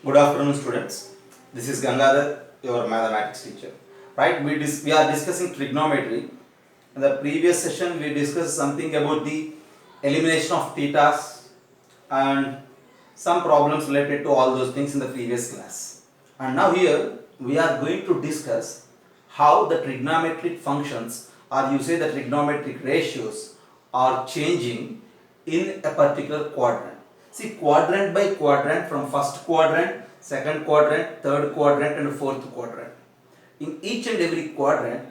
Good afternoon, students. This is Gangadhar, your mathematics teacher. Right? We are discussing trigonometry. In the previous session, we discussed something about the elimination of thetas and some problems related to all those things in the previous class. And now here we are going to discuss how the trigonometric functions, or you say the trigonometric ratios, are changing in a particular quadrant. See, quadrant by quadrant, from first quadrant, second quadrant, third quadrant and fourth quadrant. In each and every quadrant,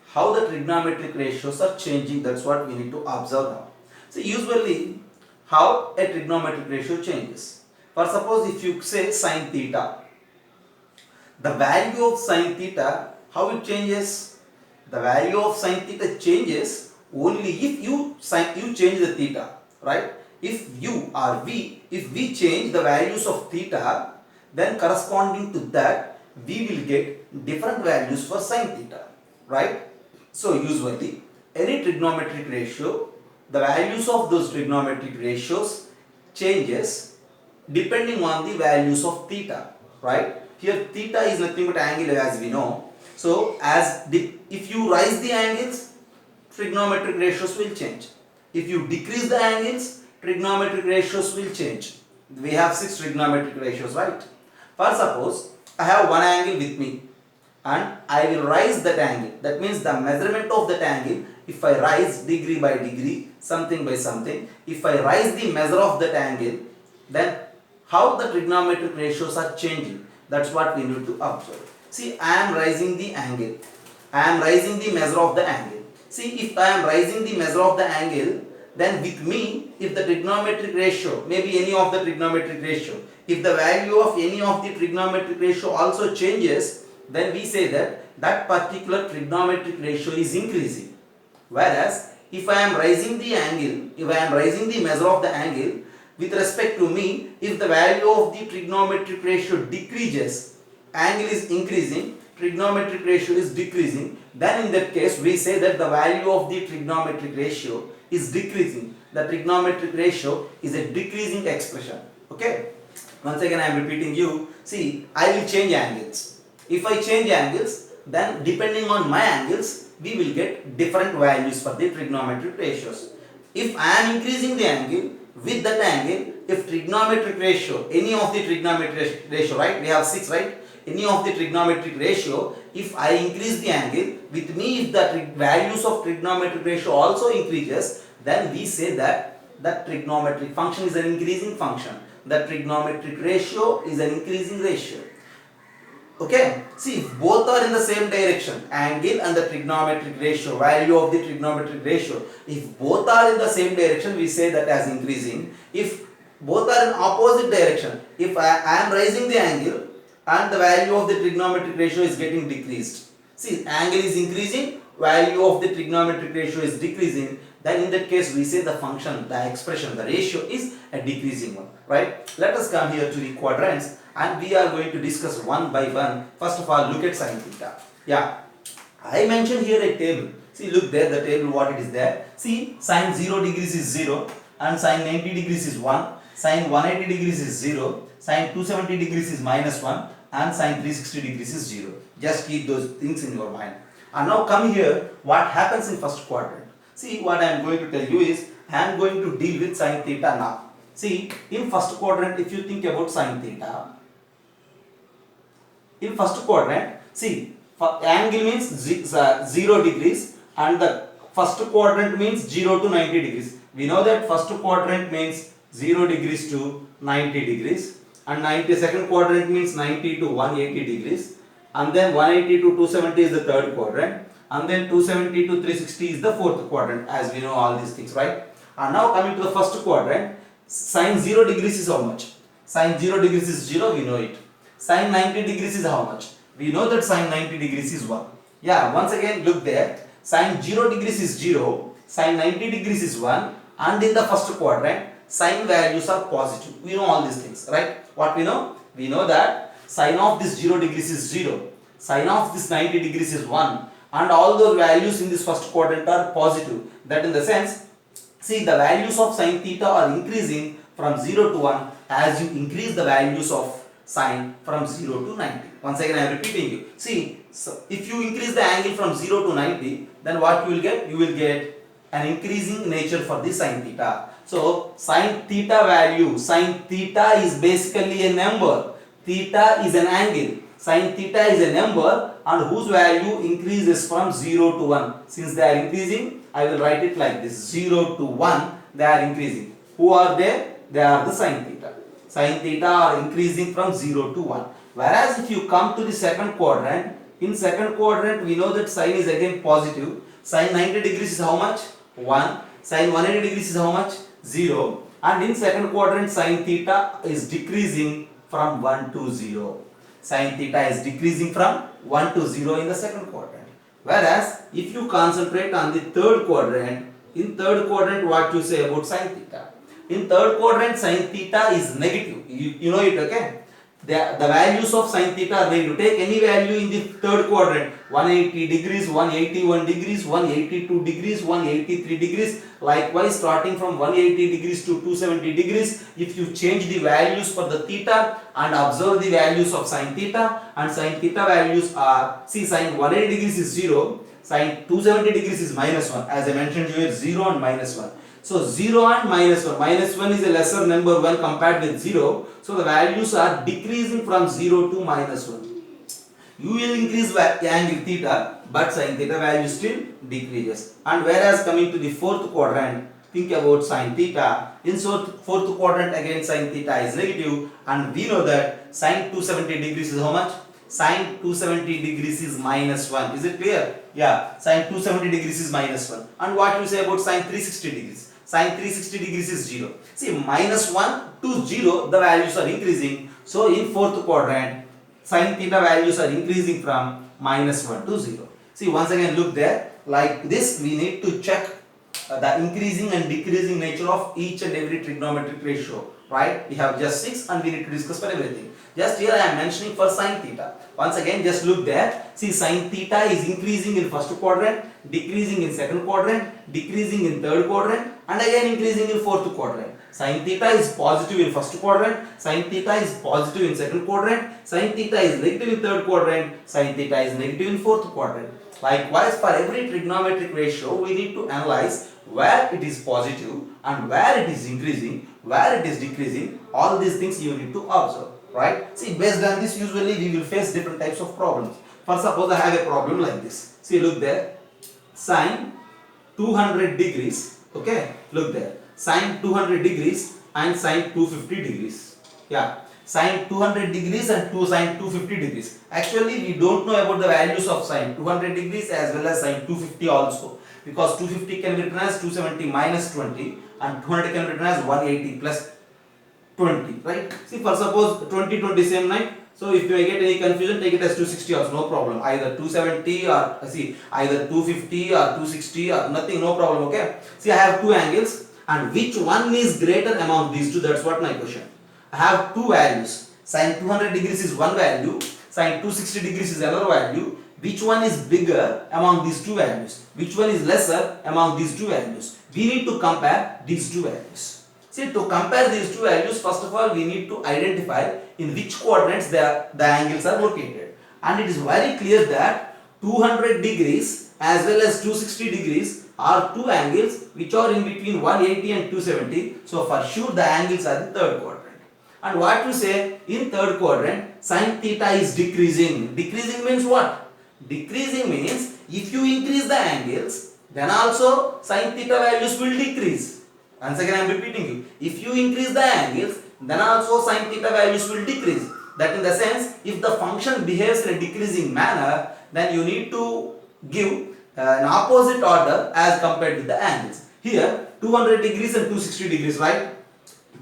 how the trigonometric ratios are changing, that's what we need to observe now. So usually how a trigonometric ratio changes. For suppose if you say sine theta, the value of sine theta, how it changes? The value of sine theta changes only if you change the theta, right? If you or if we change the values of theta, then corresponding to that we will get different values for sine theta, right? So usually any trigonometric ratio, the values of those trigonometric ratios changes depending on the values of theta, right? Here theta is nothing but angle, as we know. So if you rise the angles, trigonometric ratios will change. If you decrease the angles, trigonometric ratios will change. We have 6 trigonometric ratios, right? For suppose I have one angle with me and I will rise that angle. That means the measurement of that angle, if I rise degree by degree, something by something, if I rise the measure of that angle, then how the trigonometric ratios are changing, that's what we need to observe. See, I am rising the angle, I am rising the measure of the angle. See, if I am rising the measure of the angle, then with me, if the trigonometric ratio, maybe any of the trigonometric ratio, if the value of any of the trigonometric ratio also changes, then we say that that particular trigonometric ratio is increasing. Whereas if I am rising the angle, if I am rising the measure of the angle, with respect to me, if the value of the trigonometric ratio decreases, angle is increasing, trigonometric ratio is decreasing, then in that case we say that the value of the trigonometric ratio is decreasing. The trigonometric ratio is a decreasing expression. Okay? Once again I am repeating you. See, I will change angles. If I change angles, then depending on my angles, we will get different values for the trigonometric ratios. If I am increasing the angle, with that angle, if trigonometric ratio, any of the trigonometric ratio, right? We have 6, right? Any of the trigonometric ratio, if I increase the angle, with me if the values of trigonometric ratio also increases, then we say that that trigonometric function is an increasing function. The trigonometric ratio is an increasing ratio. Okay, see, if both are in the same direction, angle and the trigonometric ratio, value of the trigonometric ratio, if both are in the same direction, we say that as increasing. If both are in opposite direction, if I am raising the angle and the value of the trigonometric ratio is getting decreased. See, angle is increasing, value of the trigonometric ratio is decreasing, then in that case we say the function, the expression, the ratio is a decreasing one, right? Let us come here to the quadrants and we are going to discuss one by one. First of all, look at sine theta. Yeah, I mentioned here a table. See, look there, the table, what it is there. See, sine 0 degrees is 0 and sine 90 degrees is 1, sine 180 degrees is 0, sine 270 degrees is minus 1 and sine 360 degrees is 0. Just keep those things in your mind. And now come here, what happens in first quadrant. See, what I am going to tell you is, I am going to deal with sine theta now. See, in first quadrant, if you think about sine theta, in first quadrant, see, angle means 0 degrees and the first quadrant means 0 to 90 degrees. We know that first quadrant means 0 degrees to 90 degrees and 92nd quadrant means 90 to 180 degrees, and then 180 to 270 is the third quadrant, and then 270 to 360 is the fourth quadrant, as we know all these things, right? And now coming to the first quadrant, sine 0 degrees is how much? Sine 0 degrees is 0, we know it. Sine 90 degrees is how much? We know that sine 90 degrees is 1. Yeah, once again look there, sine 0 degrees is 0, sine 90 degrees is 1, and in the first quadrant, sine values are positive. We know all these things, right? What we know? We know that sine of this 0 degrees is 0, sine of this 90 degrees is 1, and all those values in this first quadrant are positive. That in the sense, see, the values of sine theta are increasing from 0 to 1 as you increase the values of sine from 0 to 90. Once again I am repeating you. See, so if you increase the angle from 0 to 90, then what you will get? You will get an increasing nature for the sine theta. So sine theta value, sine theta is basically a number. Theta is an angle. Sine theta is a number and whose value increases from 0 to 1. Since they are increasing, I will write it like this: 0 to 1, they are increasing. Who are they? They are the sine theta. Sine theta are increasing from 0 to 1. Whereas if you come to the second quadrant, in second quadrant we know that sine is again positive. Sine 90 degrees is how much? 1. Sine 180 degrees is how much? 0. And in second quadrant sine theta is decreasing from 1 to 0. Sine theta is decreasing from 1 to 0 in the second quadrant. Whereas if you concentrate on the third quadrant, in third quadrant what you say about sine theta? In third quadrant sine theta is negative. You know it, okay? The values of sine theta are negative. Take any value in the third quadrant: 180 degrees, 181 degrees, 182 degrees, 183 degrees. Likewise, starting from 180 degrees to 270 degrees, if you change the values for the theta and observe the values of sine theta, and sine theta values are, see, sine 180 degrees is 0, sine 270 degrees is -1. As I mentioned here, 0 and -1. So 0 and -1. -1 is a lesser number when compared with 0. So the values are decreasing from 0 to -1. You will increase angle theta, but sine theta value still decreases. And whereas coming to the fourth quadrant, think about sine theta. In fourth quadrant again sine theta is negative, and we know that sine 270 degrees is how much? Sine 270 degrees is -1. Is it clear? Yeah, sine 270 degrees is -1. And what you say about sine 360 degrees? Sine 360 degrees is 0. See, -1 to 0, the values are increasing. So in fourth quadrant, sine theta values are increasing from -1 to 0. See, once again look there. Like this, we need to check the increasing and decreasing nature of each and every trigonometric ratio. Right? We have just 6 and we need to discuss for everything. Just here I am mentioning for sine theta. Once again, just look there. See, sine theta is increasing in first quadrant, decreasing in second quadrant, decreasing in third quadrant, and again increasing in fourth quadrant. Sine theta is positive in first quadrant, sine theta is positive in second quadrant, sine theta is negative in third quadrant, sine theta is negative in fourth quadrant. Likewise, for every trigonometric ratio, we need to analyze where it is positive and where it is increasing, where it is decreasing. All these things you need to observe. Right? See, based on this, usually we will face different types of problems. For suppose I have a problem like this. See, look there. Sine 200 degrees. Okay, look there. Sine 200 degrees and sine 250 degrees. Yeah, sine 200 degrees and sine 250 degrees. Actually, we don't know about the values of sine 200 degrees as well as sine 250 also. Because 250 can be written as 270 minus 20 and 200 can be written as 180 plus 20, right? See, for suppose 20, 20 same line. So if you get any confusion, take it as 260 also, no problem. Either 270 or either 250 or 260 or nothing, no problem, okay? See, I have two angles and which one is greater among these two? That's what my question. I have two values. Sine 200 degrees is one value, sine 260 degrees is another value. Which one is bigger among these two values? Which one is lesser among these two values? We need to compare these two values. See, to compare these two values, first of all, we need to identify in which quadrants the angles are located. And it is very clear that 200 degrees as well as 260 degrees are two angles which are in between 180 and 270. So, for sure the angles are in third quadrant. And what you say, in third quadrant, sine theta is decreasing. Decreasing means what? Decreasing means if you increase the angles, then also sine theta values will decrease. Once again I am repeating you. If you increase the angles, then also sine theta values will decrease. That in the sense, if the function behaves in a decreasing manner, then you need to give an opposite order as compared with the angles. Here 200 degrees and 260 degrees, right?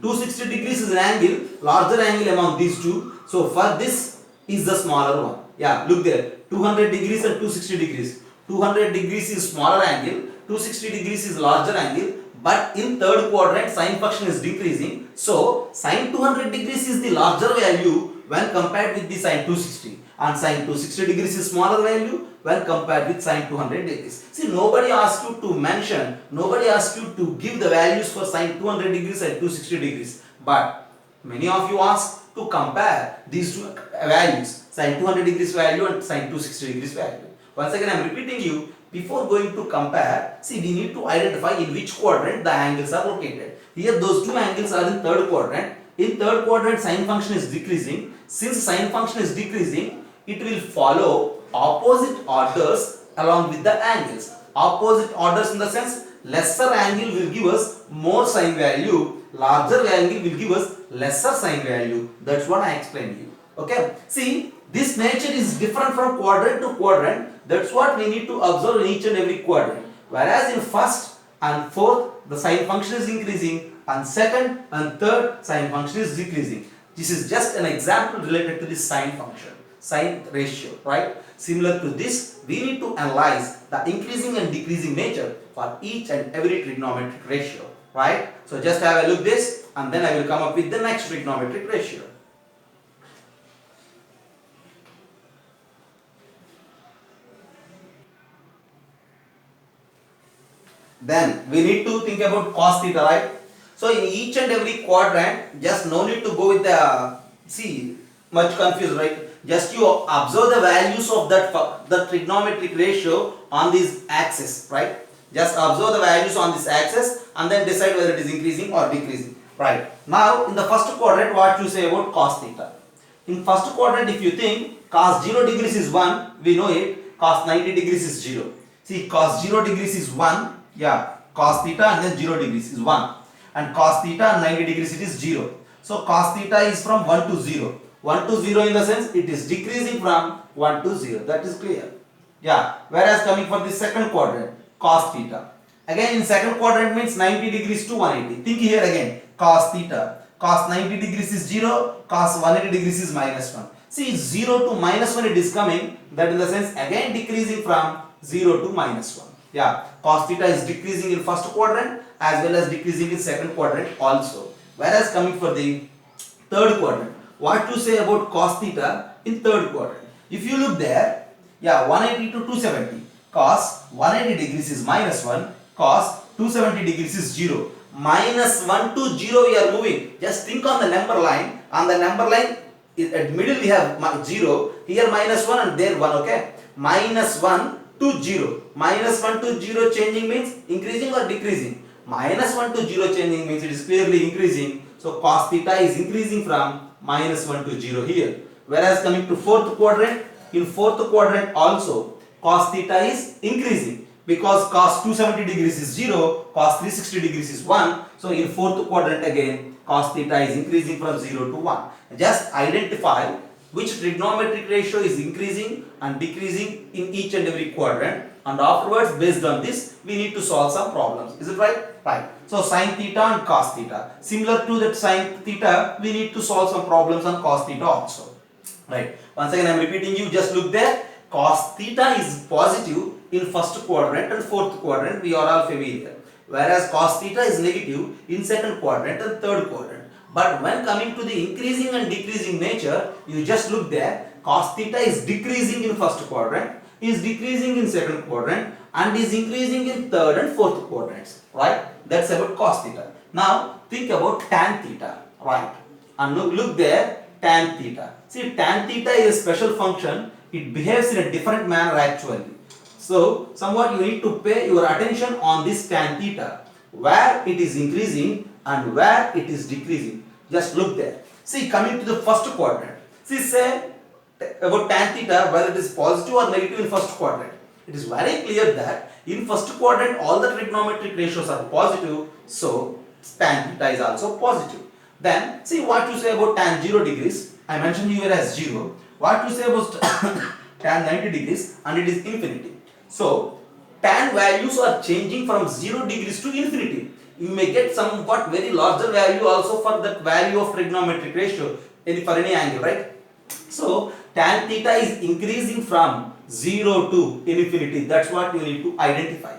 260 degrees is an angle, larger angle among these two. So for this is the smaller one. Yeah, look there. 200 degrees and 260 degrees. 200 degrees is smaller angle, 260 degrees is larger angle. But in third quadrant, sine function is decreasing. So, sine 200 degrees is the larger value when compared with the sine 260. And sine 260 degrees is smaller value when compared with sine 200 degrees. See, nobody asked you to mention, nobody asked you to give the values for sine 200 degrees and 260 degrees. But many of you ask to compare these two values, sin 200 degrees value and sin 260 degrees value. Once again I am repeating you, before going to compare, see, we need to identify in which quadrant the angles are located. Here those two angles are in third quadrant. In third quadrant sine function is decreasing. Since sine function is decreasing, it will follow opposite orders along with the angles. Opposite orders in the sense, lesser angle will give us more sine value, larger angle will give us lesser sine value. That's what I explained you. Okay. See, this nature is different from quadrant to quadrant. That's what we need to observe in each and every quadrant. Whereas in first and fourth, the sine function is increasing, and second and third, sine function is decreasing. This is just an example related to the sine function, sine ratio, right? Similar to this, we need to analyze the increasing and decreasing nature for each and every trigonometric ratio, right? So just have a look this, and then I will come up with the next trigonometric ratio. Then we need to think about cos theta, right? So in each and every quadrant, just no need to go with the, see, much confused, right? Just you observe the values of the trigonometric ratio on this axis, right? Just observe the values on this axis and then decide whether it is increasing or decreasing, right? Now in the first quadrant, what you say about cos theta? In first quadrant, if you think cos 0 degrees is 1, we know it, cos 90 degrees is 0. See, cos 0 degrees is 1, yeah, cos theta and then 0 degrees is 1, and cos theta and 90 degrees it is 0. So cos theta is from 1 to 0. 1 to 0 in the sense it is decreasing from 1 to 0. That is clear. Yeah. Whereas coming for the second quadrant, cos theta. Again in second quadrant means 90 degrees to 180. Think here again, cos theta. Cos 90 degrees is 0, cos 180 degrees is minus 1. See, 0 to minus 1 it is coming. That in the sense again decreasing from 0 to minus 1. Yeah. Cos theta is decreasing in first quadrant as well as decreasing in second quadrant also. Whereas coming for the third quadrant, what to say about cos theta in third quadrant? If you look there, yeah, 180 to 270, cos 180 degrees is minus 1, cos 270 degrees is 0. Minus 1 to 0 we are moving. Just think on the number line. On the number line, at middle we have 0, here minus 1 and there 1, okay? Minus 1 to 0. Minus 1 to 0 changing means increasing or decreasing? Minus 1 to 0 changing means it is clearly increasing. So cos theta is increasing from minus 1 to 0 here. Whereas coming to fourth quadrant, in fourth quadrant also cos theta is increasing because cos 270 degrees is 0, cos 360 degrees is 1. So in fourth quadrant again cos theta is increasing from 0 to 1. Just identify which trigonometric ratio is increasing and decreasing in each and every quadrant, and afterwards based on this we need to solve some problems. Is it right? Right. So sin theta and cos theta. Similar to that sin theta, we need to solve some problems on cos theta also. Right. Once again I am repeating you, just look there. Cos theta is positive in first quadrant and fourth quadrant, we are all familiar. Whereas cos theta is negative in second quadrant and third quadrant. But when coming to the increasing and decreasing nature, you just look there. Cos theta is decreasing in first quadrant, is decreasing in second quadrant, and is increasing in third and fourth quadrants. Right? That's about cos theta. Now think about tan theta. Right? And look there, tan theta. See, tan theta is a special function. It behaves in a different manner actually. So somewhat you need to pay your attention on this tan theta, where it is increasing and where it is decreasing. Just look there. See, coming to the first quadrant. See, say about tan theta, whether it is positive or negative in first quadrant. It is very clear that in first quadrant all the trigonometric ratios are positive, so tan theta is also positive. Then see what you say about tan 0 degrees. I mentioned here as 0. What you say about tan 90 degrees, and it is infinity. So tan values are changing from 0 degrees to infinity. You may get somewhat very larger value also for that value of trigonometric ratio for any angle, right? So tan theta is increasing from 0 to infinity. That's what you need to identify.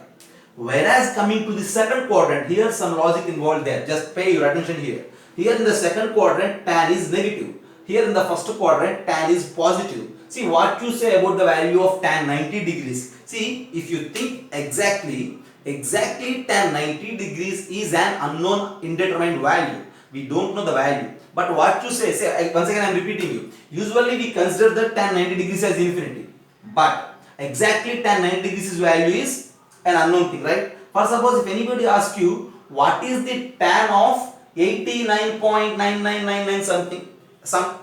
Whereas coming to the second quadrant, here some logic involved there. Just pay your attention here. Here in the second quadrant, tan is negative. Here in the first quadrant, tan is positive. See what you say about the value of tan 90 degrees. See, if you think exactly tan 90 degrees is an unknown indeterminate value. We don't know the value. But what you say, once again I am repeating you. Usually we consider the tan 90 degrees as infinity. But exactly tan 90 degrees value is an unknown thing, right? For suppose if anybody asks you what is the tan of 89.9999 something,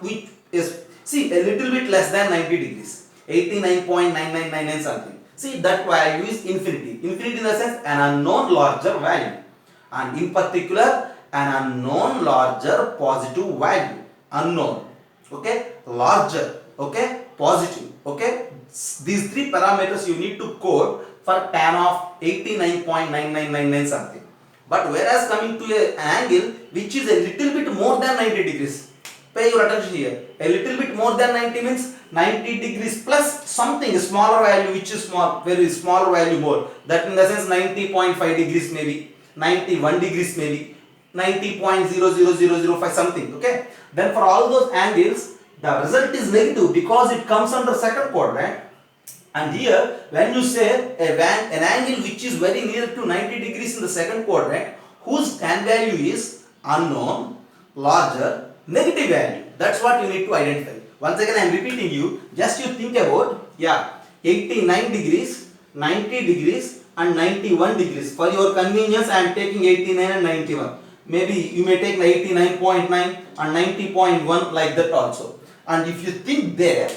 which is, see, a little bit less than 90 degrees, 89.9999 something. See, that value is infinity. Infinity in the sense an unknown larger value, and in particular an unknown larger positive value. Unknown, okay, larger, okay, positive, okay. These three parameters you need to code for tan of 89.9999 something. But whereas coming to an angle which is a little bit more than 90 degrees, pay your attention here. A little bit more than 90 means 90 degrees plus something smaller value, which is small, very smaller value more. That in the sense 90.5 degrees maybe, 91 degrees maybe, 90.00005 something. Okay. Then for all those angles, the result is negative because it comes under second quadrant. And here, when you say an angle which is very near to 90 degrees in the second quadrant, whose tan value is unknown, larger, negative value. That's what you need to identify. Once again, I am repeating you. Just you think about, 89 degrees, 90 degrees, and 91 degrees. For your convenience, I am taking 89 and 91. Maybe you may take 89.9 and 90.1 like that also. And if you think there,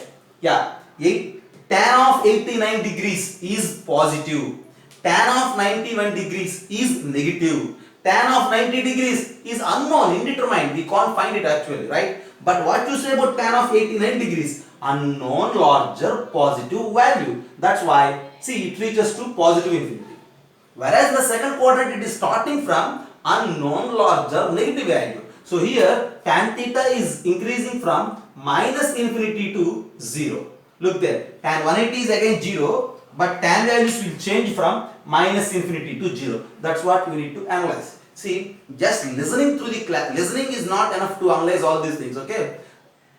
tan of 89 degrees is positive, tan of 91 degrees is negative, tan of 90 degrees is unknown, indeterminate, we can't find it actually, right? But what you say about tan of 89 degrees? Unknown larger positive value. That's why, see, it reaches to positive infinity. Whereas the second quadrant, it is starting from unknown larger negative value. So here tan theta is increasing from minus infinity to 0. Look there, tan 180 is again 0, but tan values will change from minus infinity to 0. That's what we need to analyze. See, just listening through the class, listening is not enough to analyze all these things, okay?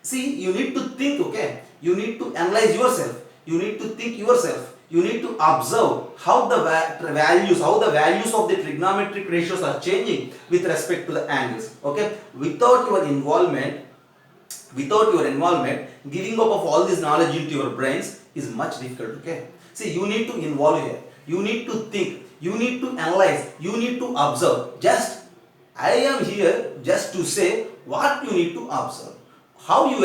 See, you need to think, okay? You need to analyze yourself. You need to think yourself. You need to observe how the values of the trigonometric ratios are changing with respect to the angles, okay? Without your involvement, giving up of all this knowledge into your brains is much difficult, okay? See, you need to involve here. You need to think. You need to analyze. You need to observe. I am here just to say what you need to observe. How you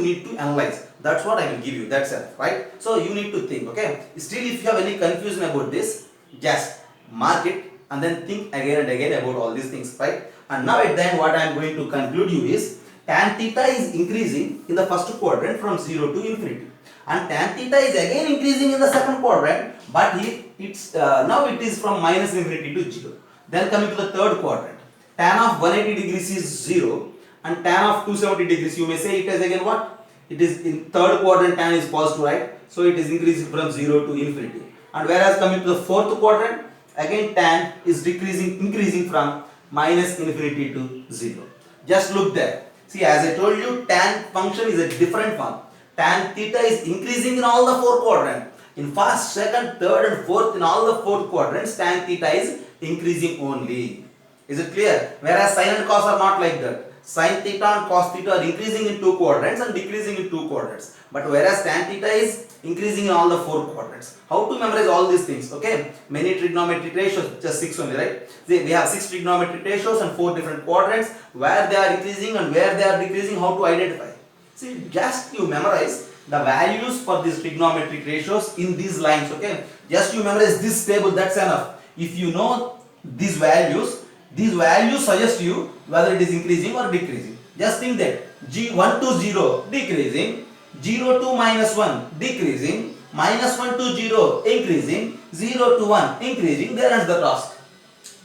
need to analyze. That's what I will give you. That's it, right? So you need to think, okay? Still, if you have any confusion about this, just mark it and then think again and again about all these things, right? And now at the end, what I am going to conclude you is, tan theta is increasing in the first quadrant from 0 to infinity, and tan theta is again increasing in the second quadrant, but now it is from minus infinity to 0. Then coming to the third quadrant, tan of 180 degrees is 0 and tan of 270 degrees, you may say it is again what? It is in third quadrant, tan is positive, right? So it is increasing from 0 to infinity. And whereas coming to the fourth quadrant, again tan is increasing from minus infinity to 0. Just look there. See, as I told you, tan function is a different one. Tan theta is increasing in all the four quadrants. In first, second, third and fourth, in all the four quadrants, tan theta is increasing only. Is it clear? Whereas sin and cos are not like that. Sin theta and cos theta are increasing in two quadrants and decreasing in two quadrants. But whereas tan theta is increasing in all the four quadrants. How to memorize all these things? Okay, many trigonometric ratios, just 6 only, right? See, we have 6 trigonometric ratios and 4 different quadrants, where they are increasing and where they are decreasing, how to identify. See, just you memorize the values for these trigonometric ratios in these lines, okay? Just you memorize this table, that's enough. If you know these values suggest you whether it is increasing or decreasing. Just think that G1 to 0 decreasing, 0 to minus 1 decreasing, minus 1 to 0 increasing, 0 to 1 increasing, there ends the task.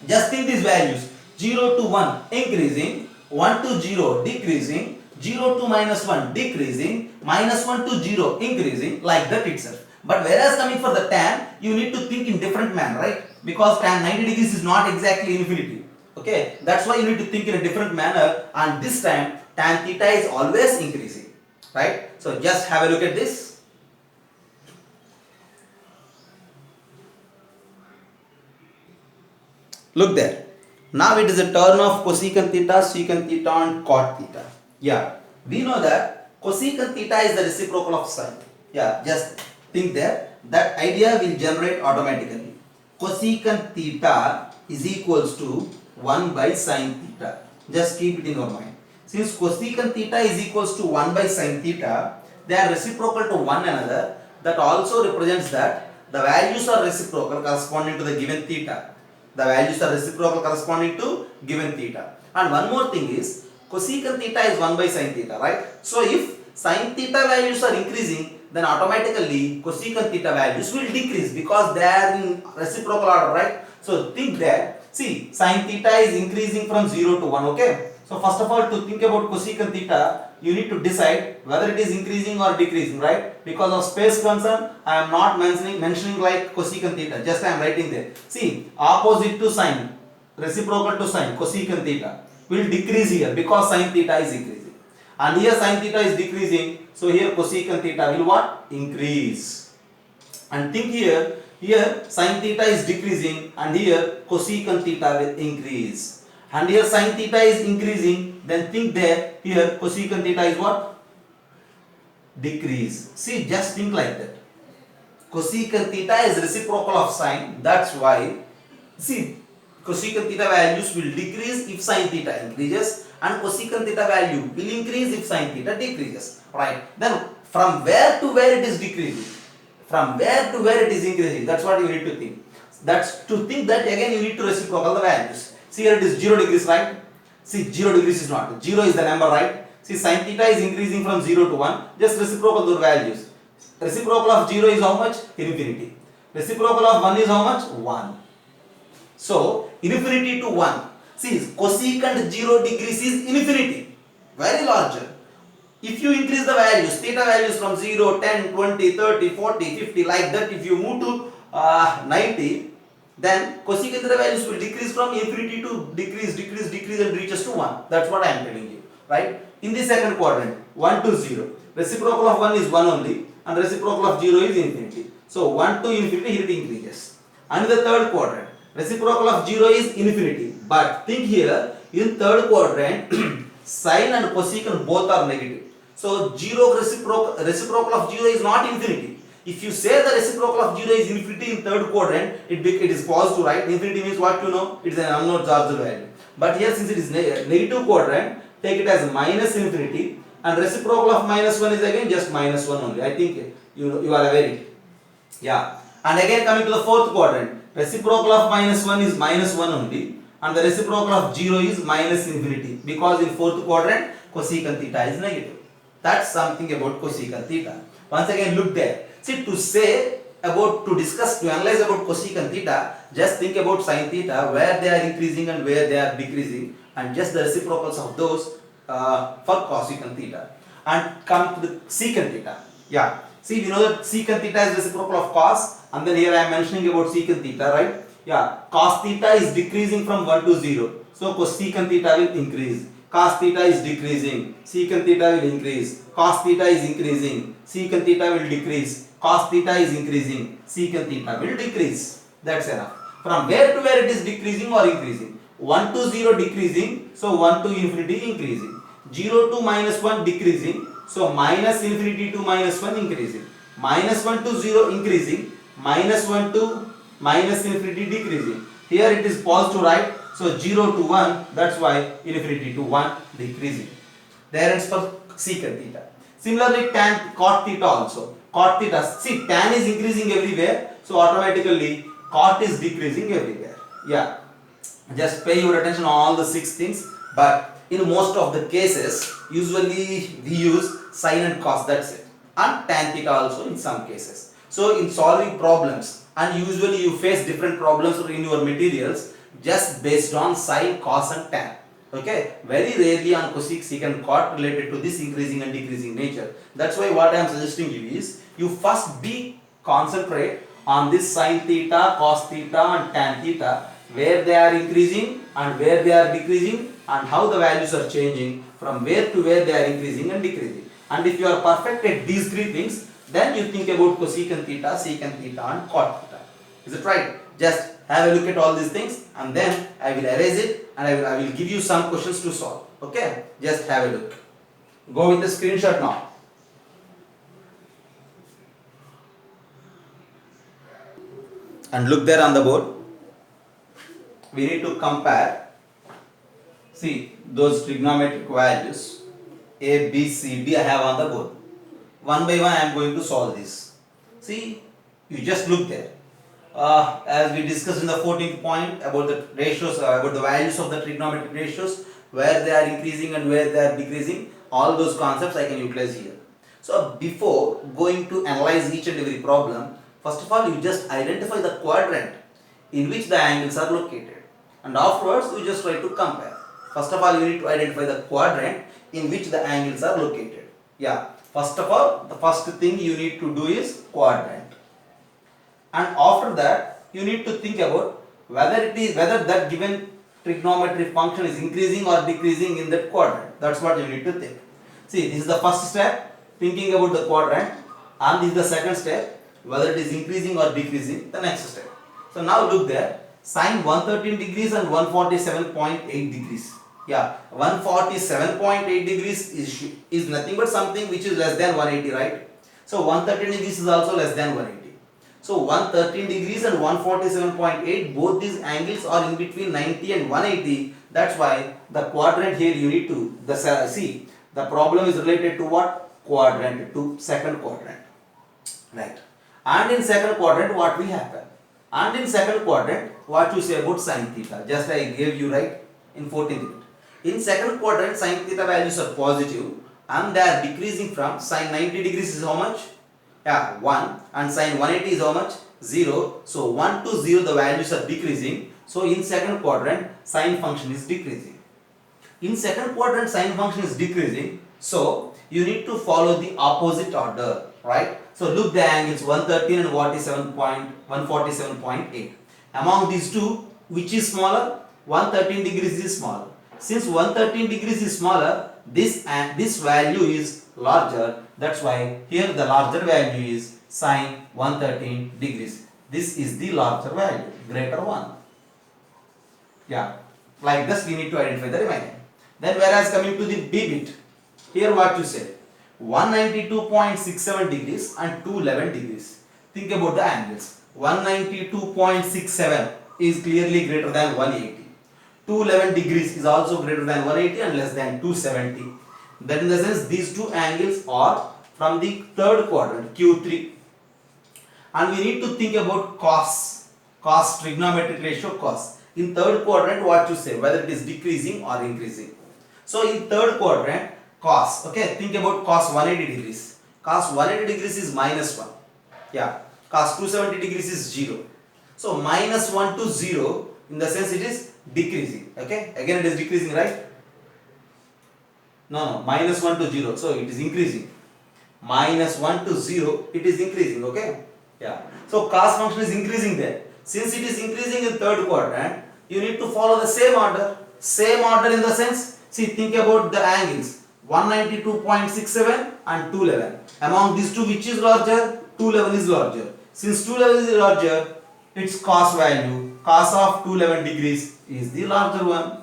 Just think these values, 0 to 1 increasing, 1 to 0 decreasing, 0 to minus 1 decreasing, minus 1 to 0 increasing, like that itself. But whereas coming for the tan, you need to think in different manner, right? Because tan 90 degrees is not exactly infinity. Okay, that's why you need to think in a different manner, and this time tan theta is always increasing, right? So just have a look at this. Look there. Now it is a turn of cosecant theta, secant theta and cot theta. Yeah, we know that cosecant theta is the reciprocal of sine. Yeah, just think that that idea will generate automatically. Cosecant theta is equals to 1 by sine theta. Just keep it in your mind. Since cosecant theta is equals to 1 by sine theta, they are reciprocal to one another. That also represents that the values are reciprocal corresponding to the given theta. The values are reciprocal corresponding to given theta. And one more thing is cosecant theta is 1 by sine theta, right? So if sine theta values are increasing, then automatically cosecant theta values will decrease because they are in reciprocal order, right? So think that, see, sine theta is increasing from 0 to 1, okay? So first of all, to think about cosecant theta, you need to decide whether it is increasing or decreasing, right? Because of space concern, I am not mentioning like cosecant theta, just I am writing there. See, opposite to sine, reciprocal to sine, cosecant theta will decrease here because sine theta is increasing. And here sine theta is decreasing, so here cosecant theta will what? Increase. And think here sine theta is decreasing and here cosecant theta will increase. And here sine theta is increasing, then think there here cosecant theta is what? Decrease. See, just think like that. Cosecant theta is reciprocal of sine, that's why, see, cosecant theta values will decrease if sine theta increases and cosecant theta value will increase if sine theta decreases, right? Then from where to where it is decreasing? From where to where it is increasing? That's what you need to think. That's to think that again you need to reciprocal the values. See, here it is 0 degrees, right? See, 0 degrees is not. 0 is the number, right? See, sine theta is increasing from 0 to 1. Just reciprocal those values. Reciprocal of 0 is how much? Infinity. Reciprocal of 1 is how much? 1. So, infinity to 1. See, cosecant 0 degrees is infinity. Very larger. If you increase the values, theta values from 0, 10, 20, 30, 40, 50, like that, if you move to 90, then cosecant theta values will decrease from infinity to decrease and reaches to 1. That's what I am telling you, right? In the second quadrant, 1 to 0. Reciprocal of 1 is 1 only and reciprocal of 0 is infinity. So 1 to infinity, here it increases. And in the third quadrant, reciprocal of 0 is infinity. But think here, in third quadrant, sine and cosecant both are negative. So 0 reciprocal of 0 is not infinity. If you say the reciprocal of 0 is infinity in third quadrant, it is positive, right? Infinity means what you know? It is an unknown charge value. But here since it is negative quadrant, take it as minus infinity and reciprocal of minus 1 is again just minus 1 only. I think you are aware it. Yeah. And again coming to the fourth quadrant, reciprocal of minus 1 is minus 1 only and the reciprocal of 0 is minus infinity because in fourth quadrant cosecant theta is negative. That's something about cosecant theta. Once again look there. See, to discuss, to analyze about cosecant theta, just think about sine theta, where they are increasing and where they are decreasing, and just the reciprocals of those for cosecant theta. And come to the secant theta. Yeah. See, we know that secant theta is reciprocal of cos, and then here I am mentioning about secant theta, right? Yeah. Cos theta is decreasing from 1 to 0. So cosecant theta will increase. Cos theta is decreasing, secant theta will increase. Cos theta is increasing, secant theta will decrease. Cos theta is increasing, secant theta will decrease. That's enough. From where to where it is decreasing or increasing? 1 to 0 decreasing, so 1 to infinity increasing. 0 to minus 1 decreasing, so minus infinity to minus 1 increasing. Minus 1 to 0 increasing, minus 1 to minus infinity decreasing. Here it is positive, right? So 0 to 1, that's why infinity to 1 decreasing. There ends for secant theta. Similarly, tan cot theta also. Cot theta, see, tan is increasing everywhere, so automatically cot is decreasing everywhere. Yeah, just pay your attention on all the 6 things. But in most of the cases, usually we use sine and cos, that's it. And tan theta also in some cases. So in solving problems, and usually you face different problems in your materials, just based on sine, cos and tan. Okay, very rarely on cosec, secant, cot related to this increasing and decreasing nature. That's why what I am suggesting you is, you first concentrate on this sine theta, cos theta and tan theta, where they are increasing and where they are decreasing and how the values are changing, from where to where they are increasing and decreasing. And if you are perfect at these 3 things, then you think about cosecant theta, secant theta and cot theta. Is it right? Just have a look at all these things and then I will erase it and I will give you some questions to solve. Okay, just have a look. Go with the screenshot now. And look there on the board. We need to compare. See those trigonometric values A, B, C, D I have on the board. One by one I am going to solve this. See, you just look there. As we discussed in the 14th point about the ratios, about the values of the trigonometric ratios, where they are increasing and where they are decreasing, all those concepts I can utilize here. So before going to analyze each and every problem, first of all you just identify the quadrant in which the angles are located, and afterwards you just try to compare. First of all you need to identify the quadrant in which the angles are located. Yeah, first of all the first thing you need to do is quadrant. And after that you need to think about whether that given trigonometric function is increasing or decreasing in that quadrant. That's what you need to think. See, this is the first step, thinking about the quadrant, and this is the second step, whether it is increasing or decreasing, the next step. So now look there, sine 113 degrees and 147.8 degrees. Yeah, 147.8 degrees is nothing but something which is less than 180, right? So 113 degrees is also less than 180. So 113 degrees and 147.8, both these angles are in between 90 and 180. That's why the quadrant here you need to, see, the problem is related to what? Quadrant, to second quadrant. Right. And in second quadrant what will happen? And in second quadrant what you say about sine theta? Just I gave you, right, in 14th unit. In second quadrant sine theta values are positive and they are decreasing from sine 90 degrees is how much? Yeah, 1, and sine 180 is how much? 0. So 1 to 0 the values are decreasing. So in second quadrant sine function is decreasing. In second quadrant sine function is decreasing. So you need to follow the opposite order, right? So look the angles 113 and 147.8. Among these two, which is smaller? 113 degrees is smaller. Since 113 degrees is smaller, this value is larger. That's why here the larger value is sine 113 degrees. This is the larger value, greater one. Yeah, like this we need to identify the remaining. Then whereas coming to the B bit, here what you say? 192.67 degrees and 211 degrees. Think about the angles. 192.67 is clearly greater than 180. 211 degrees is also greater than 180 and less than 270. That in the sense these two angles are from the third quadrant, Q3. And we need to think about cos trigonometric ratio cos. In third quadrant what you say, whether it is decreasing or increasing. So in third quadrant cos, okay, think about cos 180 degrees. Cos 180 degrees is minus 1. Yeah, cos 270 degrees is 0. So minus 1 to 0, in the sense it is decreasing. Okay, again it is decreasing, right? No, minus 1 to 0, so it is increasing. Minus 1 to 0, it is increasing. Okay, yeah. So cos function is increasing there. Since it is increasing in third quadrant, you need to follow the same order. Same order in the sense, see, think about the angles 192.67 and 211. Among these two, which is larger? 211 is larger. Since 211 is larger, its cos value, cos of 211 degrees is the larger one.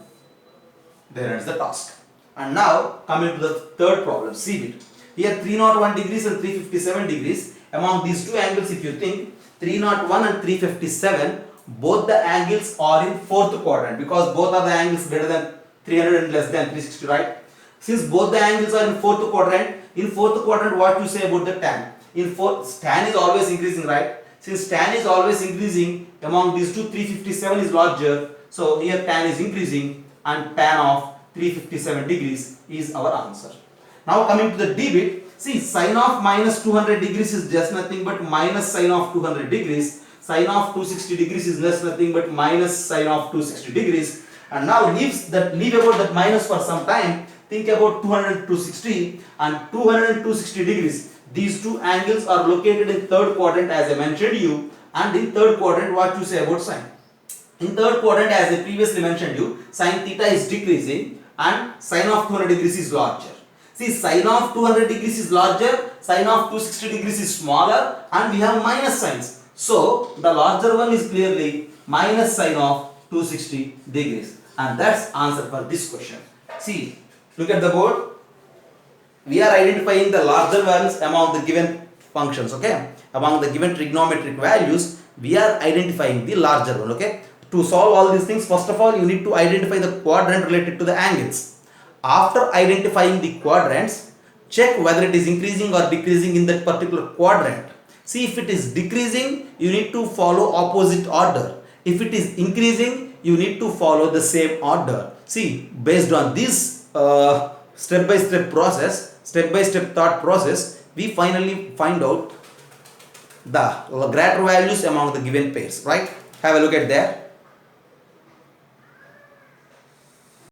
There ends the task. And now coming to the third problem, see it. Here 301 degrees and 357 degrees. Among these two angles, if you think 301 and 357, both the angles are in fourth quadrant because both are the angles greater than 300 and less than 360, right? Since both the angles are in fourth quadrant what you say about the tan? Tan is always increasing, right? Since tan is always increasing, among these two 357 is larger. So here tan is increasing and tan of 357 degrees is our answer. Now coming to the D bit, see, sine of minus 200 degrees is just nothing but minus sine of 200 degrees. Sine of 260 degrees is just nothing but minus sine of 260 degrees. And now leave about that minus for some time. Think about 200 and 260 and 200 and 260 degrees. These two angles are located in third quadrant as I mentioned you. And in third quadrant what you say about sine? In third quadrant as I previously mentioned you, sine theta is decreasing and sine of 200 degrees is larger. See, sine of 200 degrees is larger, sine of 260 degrees is smaller, and we have minus signs. So the larger one is clearly minus sine of 260 degrees. And that's answer for this question. See, look at the board. We are identifying the larger values among the given functions, okay? Among the given trigonometric values, we are identifying the larger one, okay? To solve all these things, first of all, you need to identify the quadrant related to the angles. After identifying the quadrants, check whether it is increasing or decreasing in that particular quadrant. See, if it is decreasing, you need to follow opposite order. If it is increasing, you need to follow the same order. See, based on this step-by-step process, step-by-step thought process, we finally find out the greater values among the given pairs, right? Have a look at there.